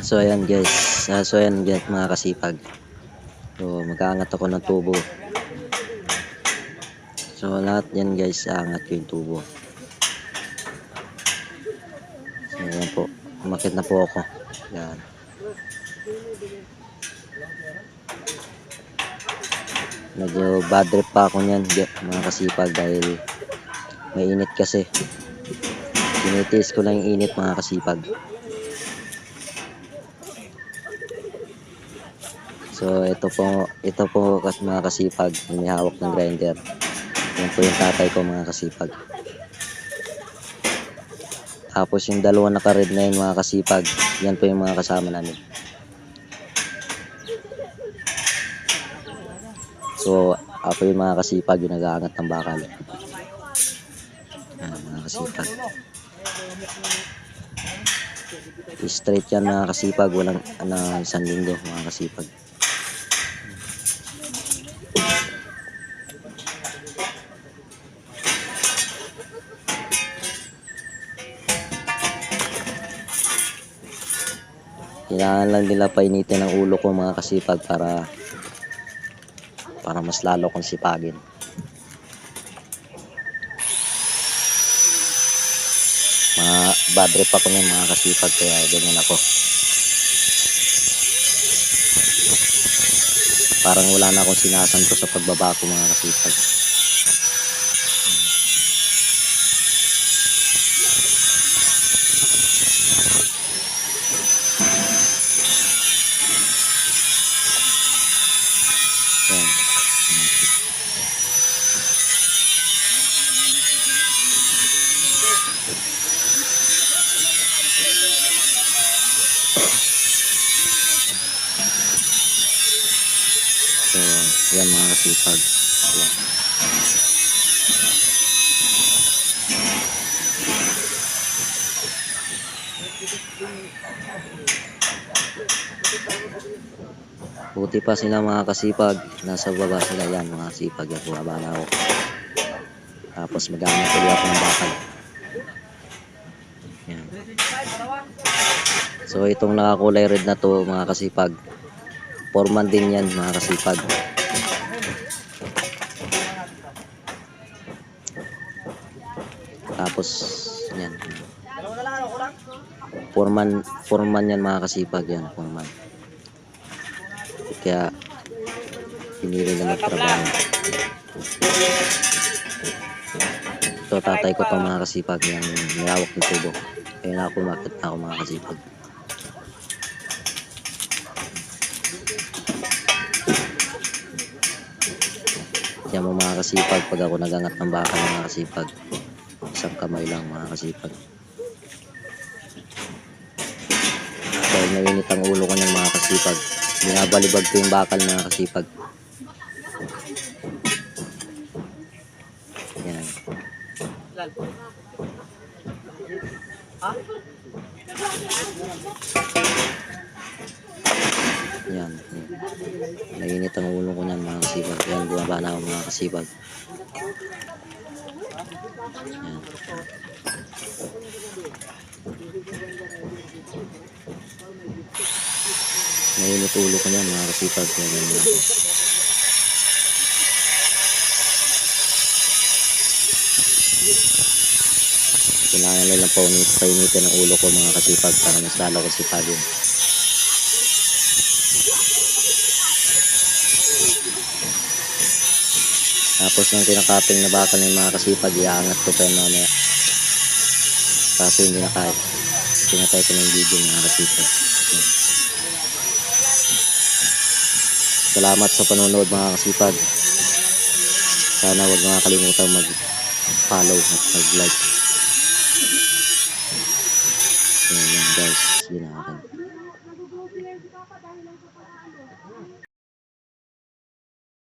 So ayan guys, so ayan guys mga kasipag. So mag-aangat ako ng tubo. So lahat yan guys, aangat ko yung tubo. So ayan po, umakit na po ako. Yan. Medyo bad trip pa ako niyan mga kasipag dahil mainit kasi. Tinitiis ko lang yung init mga kasipag. So ito po mga kasipag, yung may hawak ng grinder. Yan po yung tatay ko mga kasipag. Tapos yung dalawa naka-red na yun mga kasipag, yan po yung mga kasama namin. So ako yung mga kasipag yung nag-aangat ng bakal. Yan mga kasipag. Straight yan mga kasipag, walang isang linggo mga kasipag. Kailangan lang nila painitin ang ulo ko mga kasipag para mas lalo kong sipagin. Mga bad trip ako ng mga kasipag kaya ganyan ako. Parang wala na akong sinasanto sa pagbaba ko mga kasipag. Yan. So, yan mga kasipag. Yan. Buti pa sila mga kasipag, nasa baba sila yan mga kasipag, yan bumaba na ako. Tapos mag-aangat ulit ako ng bakal. Yan. So itong nakakulay red na to mga kasipag, foreman din yan mga kasipag. Tapos yan. Foreman yan mga kasipag, yan foreman. Kaya pinili na magtrabaho. Ito tatay ko pa mga kasipag, yung nilawak ng tubo. Kaya na ako umakit na ako mga kasipag. Kaya mo mga kasipag, pag ako nagangat ng bakal mga kasipag, isang kamay lang mga kasipag. Dahil mainit ang ulo ko ng mga kasipag, binabalibag ko yung bakal mga kasipag. Yan. Yan. Mainit ang ulo ko niyan mga kasipag. Yan, bumaba na ako mga kasipag. Yan. Mainit ulo ko niyan mga kasipag. Yan, yan. Kailangan lang po painitin ang ulo ko mga kasipag para mas lalo ko sipagin. Tapos yung kinakaping na bakal ng mga kasipag, iaangat ko pa yun mamaya. Kaso hindi na kaya. Pinatay ko na yung video mga kasipag. Salamat sa panonood mga kasipag. Sana huwag mga kalimutan mag-follow at mag-like. Yan guys, yun na akin.